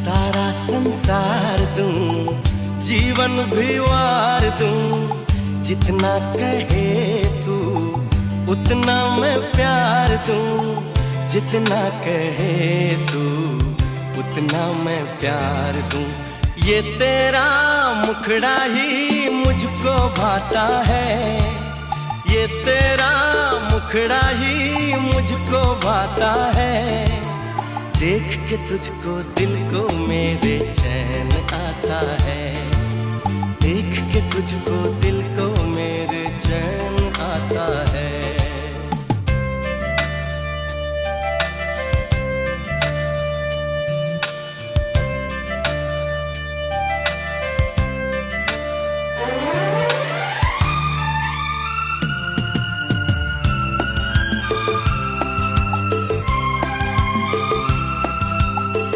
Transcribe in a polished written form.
सारा संसार दूं, जीवन भी वार दूं, जितना कहे तू उतना मैं प्यार दूं, जितना कहे तू उतना मैं प्यार दूं। ये तेरा मुखड़ा ही मुझको भाता है, ये तेरा मुखड़ा ही मुझको भाता है। देख के तुझको दिल को मेरे चैन आता है, देख के तुझको दिल को मेरे चैन आता है।